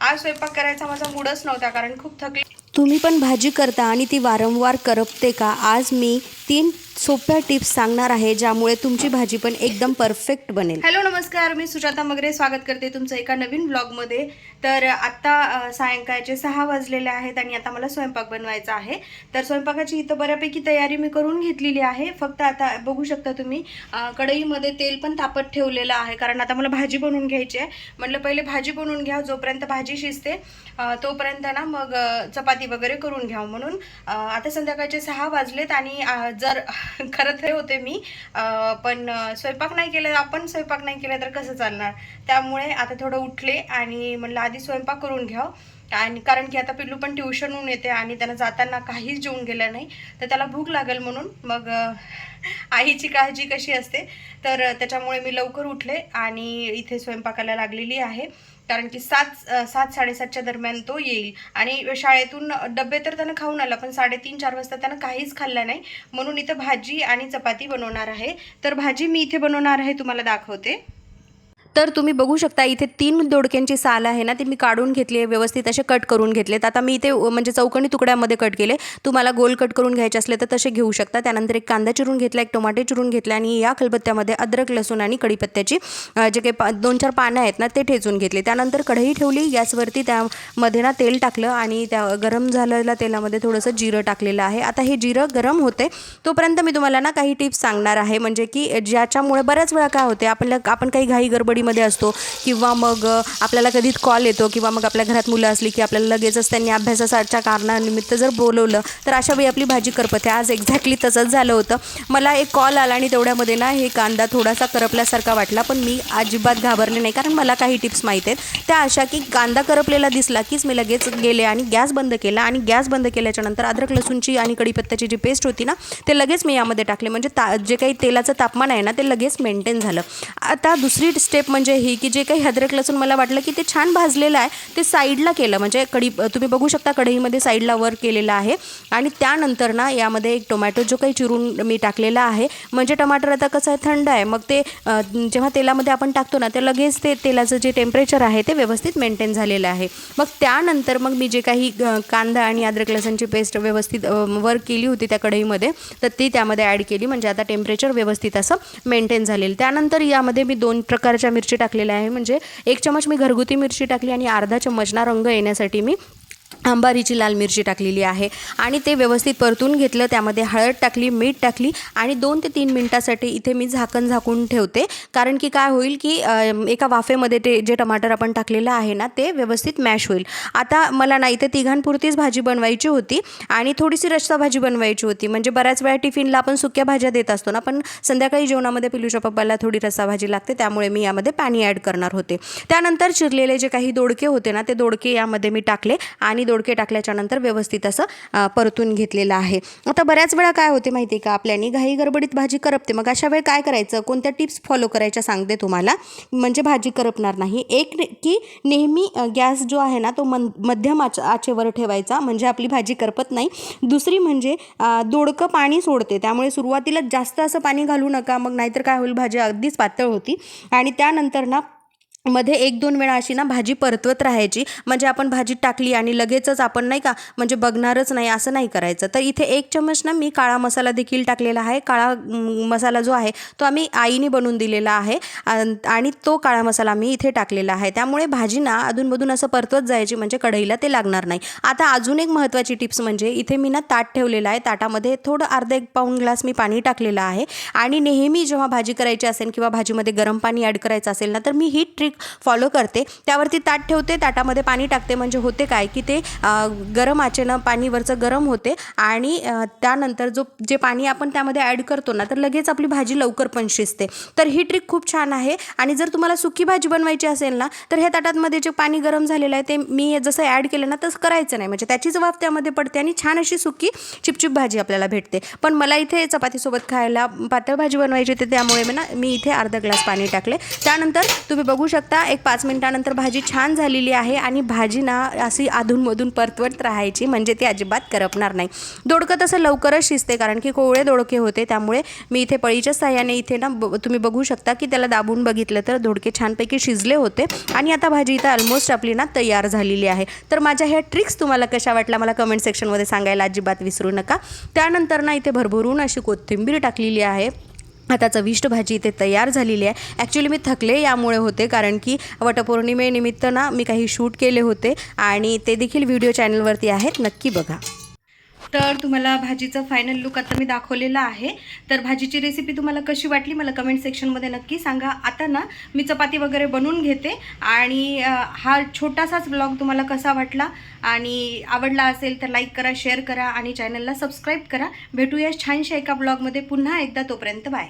आज स्वयंपाक करायचा माझा मूडच नव्हता कारण खूप थकले. तुम्ही पण भाजी करता आणि ती वारंवार करपते का? आज मी 3 सोप्या टिप्स सांगणार आहे ज्यामुळे तुमची भाजी पण एकदम परफेक्ट बनेल. हॅलो नमस्कार, मी सुजाता मगरे स्वागत करते तुमचं एका नवीन ब्लॉगमध्ये. तर आत्ता सायंकाळचे 6 वाजलेले आहेत आणि आता मला स्वयंपाक बनवायचा आहे. तर स्वयंपाकाची इथं बऱ्यापैकी तयारी मी करून घेतलेली आहे. फक्त आता बघू शकता तुम्ही कढईमध्ये तेल पण तापत ठेवलेलं आहे कारण आता मला भाजी बनवून घ्यायची आहे. म्हटलं पहिले भाजी बनवून घ्या, जोपर्यंत भाजी शिजते तोपर्यंत ना मग चपाती वगैरे करून घ्या. म्हणून आता संध्याकाळचे 6 वाजलेत आणि जर खरं तर होते मी पण स्वयंपाक नाही केला तर कसं चालणार. त्यामुळे आता थोडं उठले आणि म्हणलं आधी स्वयंपाक करून घ्यावं. आणि कारण की आता पिल्लू पण ट्युशनहून येते आणि त्यानं जाताना काहीच जेवून गेलं नाही, तर त्याला भूक लागेल म्हणून मग आईची काळजी कशी असते. तर त्याच्यामुळे मी लवकर उठले आणि इथे स्वयंपाकाला लागलेली आहे. कारण की 7-7:30च्या दरम्यान तो येईल आणि शाळेतून डबे तर त्यानं खाऊन आला, पण 3:30-4 वाजता त्यानं काहीच खाल्लं नाही. म्हणून इथं भाजी आणि चपाती बनवणार आहे. तर भाजी मी इथे बनवणार आहे, तुम्हाला दाखवते. तर तुम्ही बघू शकता इथे 3 दोडक्यांची साल आहे ना, ती मी काढून घेतली आहे, व्यवस्थित असे कट करून घेतलेत. आता मी इथे म्हणजे चौकोनी तुकड्यामध्ये कट केले. तुम्हाला गोल कट करून घ्यायचे असले तर तसे घेऊ शकता. त्यानंतर एक कांदा चिरून घेतला, एक टोमॅटो चिरून घेतला आणि या खलबत्त्यामध्ये अद्रक, लसूण आणि कढीपत्त्याची जे काही 2-4 पानं आहेत ना ते ठेचून घेतले. त्यानंतर कढई ठेवली गॅसवरती, त्यामध्ये ना तेल टाकलं आणि त्या गरम झालेल्या तेलामध्ये थोडंसं जिरं टाकलेलं आहे. आता हे जिरं गरम होते तोपर्यंत मी तुम्हाला ना काही टिप्स सांगणार आहे, म्हणजे की ज्याच्यामुळे बऱ्याच वेळा काय होते आपण काही घाई गडबडी मध्ये असतो किंवा मग आपल्याला कधीच कॉल येतो किंवा मग आपल्या घरात मुलं असली की आपल्याला लगेचच त्यांनी अभ्यासाच्या कारणानिमित्त जर बोलवलं तर अशा वेळी आपली भाजी करपते. आज एक्झॅक्टली तसंच झालं होतं. मला एक कॉल आला आणि तेवढ्यामध्ये ना हे कांदा थोडासा करपल्यासारखा वाटला, पण मी अजिबात घाबरले नाही कारण मला काही टिप्स माहीत आहेत. त्या अशा की कांदा करपलेला दिसला कीच मी लगेच गेले आणि गॅस बंद केला आणि गॅस बंद केल्याच्या नंतर अद्रक लसूणची आणि कढीपत्त्याची जी पेस्ट होती ना ते लगेच मी यामध्ये टाकले, म्हणजे जे काही तेलाचं तापमान आहे ना ते लगेच मेंटेन झालं. आता दुसरी स्टेप म्हणजे ही की जे काही अद्रक लसूण मला वाटलं की ते छान भाजलेलं आहे ते साईडला केलं, म्हणजे तुम्ही बघू शकता कढईमध्ये साईडला वर केलेलं आहे. आणि त्यानंतर ना यामध्ये एक टोमॅटो जो काही चिरून मी टाकलेला आहे, म्हणजे टमाटर आता कसं आहे थंड आहे, मग ते जेव्हा तेलामध्ये आपण टाकतो ना ते लगेच ते तेलाचं जे टेम्परेचर आहे ते व्यवस्थित मेंटेन झालेलं आहे. मग त्यानंतर मग मी जे काही कांदा आणि अद्रक लसूणची पेस्ट व्यवस्थित वर केली होती त्या कढईमध्ये तर ती त्यामध्ये ॲड केली, म्हणजे आता टेम्परेचर व्यवस्थित असं मेंटेन झालेलं. त्यानंतर यामध्ये मी 2 प्रकारच्या मिरची टाकलेल्या आहे, म्हणजे 1 चमच मी घरगुती मिरची टाकली आणि अर्धा चमच ना रंग येण्यासाठी मी अंबारीची लाल मिरची टाकलेली आहे आणि ते व्यवस्थित परतून घेतलं. त्यामध्ये हळद टाकली, मीठ टाकली आणि 2 ते 3 मिनिटासाठी इथे मी झाकून ठेवते, कारण की काय होईल की एका वाफेमध्ये ते जे टमाटर आपण टाकलेलं आहे ना ते व्यवस्थित मॅश होईल. आता मला ना इथे तिघांपुरतीच भाजी बनवायची होती आणि थोडीशी रस्सा भाजी बनवायची होती, म्हणजे बऱ्याच वेळा टिफिनला आपण सुक्या भाज्या देत असतो ना, पण संध्याकाळी जेवणामध्ये पिलूच्या पप्पाला थोडी रस्सा भाजी लागते, त्यामुळे मी यामध्ये पाणी ॲड करणार होते. त्यानंतर चिरलेले जे काही दोडके होते ना ते दोडके यामध्ये मी टाकले आणि दोडके टाकल्याच्या नंतर व्यवस्थित असं परतून घेतलेलं आहे. आता बऱ्याच वेळा काय होते माहिती आहे का, आपल्यानी घाई गडबडीत भाजी करपते. मग अशा वेळी काय करायचं, कोणत्या टिप्स फॉलो करायच्या सांगते तुम्हाला, म्हणजे भाजी करपणार नाही. एक की नेहमी गॅस जो आहे ना तो मध्यम आचेवर ठेवायचा, म्हणजे आपली भाजी करपत नाही. दुसरी म्हणजे दोडकं पाणी सोडते, त्यामुळे सुरुवातीला जास्त असं पाणी घालू नका, मग नाहीतर काय होईल भाजी अगदीच पातळ होती. आणि त्यानंतर ना मध्ये 1-2 वेळा अशी ना भाजी परतवत राहायची, म्हणजे आपण भाजीत टाकली आणि लगेचच आपण नाही का म्हणजे बघणारच नाही असं नाही करायचं. तर इथे 1 चमच ना मी काळा मसाला देखील टाकलेला आहे. काळा मसाला जो आहे तो आम्ही आईने बनवून दिलेला आहे आणि तो काळा मसाला मी इथे टाकलेला आहे. त्यामुळे भाजी ना अधूनमधून असं परतवत जायची, म्हणजे कढईला ते लागणार नाही. आता अजून एक महत्त्वाची टिप्स म्हणजे इथे मी ना ताट ठेवलेलं आहे, ताटामध्ये थोडं अर्धा 1 पाऊण ग्लास मी पाणी टाकलेलं आहे. आणि नेहमी जेव्हा भाजी करायची असेल किंवा भाजीमध्ये गरम पाणी ॲड करायचं असेल ना तर मी ही ट्रिक फॉलो करते. त्यावरती ताट ठेवते, ताटामध्ये पाणी टाकते, म्हणजे होते काय की ते गरम आचेनं पाणीवरचं गरम होते आणि त्यानंतर जे पाणी आपण त्यामध्ये ॲड करतो ना तर लगेच आपली भाजी लवकर पण शिजते. तर ही ट्रिक खूप छान आहे. आणि जर तुम्हाला सुकी भाजी बनवायची असेल ना तर ह्या ताटामध्ये जे पाणी गरम झालेलं आहे ते मी जसं ॲड केलं ना तसं करायचं नाही, म्हणजे त्याचीच वाफ त्यामध्ये पडते आणि छान अशी सुकी चिपचिप भाजी आपल्याला भेटते. पण मला इथे चपातीसोबत खायला पातळ भाजी बनवायची होती, त्यामुळे मी इथे अर्धा ग्लास पाणी टाकले. त्यानंतर तुम्ही बघू शकता एक 5 मिनिटानंतर भाजी छान झालेली आहे आणि भाजी ना अशी अधूनमधून परतवत राहायची, म्हणजे ती अजिबात करपणार नाही. दोडकं तसं लवकरच शिजते कारण की कोवळे दोडके होते, त्यामुळे मी इथे पळीच्या साह्याने इथे ना तुम्ही बघू शकता की त्याला दाबून बघितलं तर दोडके छानपैकी शिजले होते. आणि आता भाजी इथं ऑलमोस्ट आपली ना तयार झालेली आहे. तर माझ्या ह्या ट्रिक्स तुम्हाला कशा वाटल्या मला कमेंट सेक्शनमध्ये सांगायला अजिबात विसरू नका. त्यानंतर ना इथे भरभरून अशी कोथिंबीर टाकलेली आहे. आता चविष्ट भाजी इथे तयार झालेली आहे. ॲक्च्युली मी थकले यामुळे होते, कारण की वटपौर्णिमेनिमित्त ना मी काही शूट केले होते आणि ते देखील व्हिडिओ चॅनलवरती आहेत, नक्की बघा. तर तुम्हाला भाजीचं फायनल लुक आता मी दाखवलेला आहे. तर भाजीची रेसिपी तुम्हाला कशी वाटली मला कमेंट सेक्शनमध्ये नक्की सांगा. आता ना मी चपाती वगैरे बनवून घेते आणि हा छोटासाच ब्लॉग तुम्हाला कसा वाटला आणि आवडला असेल तर लाईक करा, शेअर करा आणि चॅनलला सबस्क्राईब करा. भेटूया छानशा एका ब्लॉगमध्ये पुन्हा एकदा. तोपर्यंत बाय.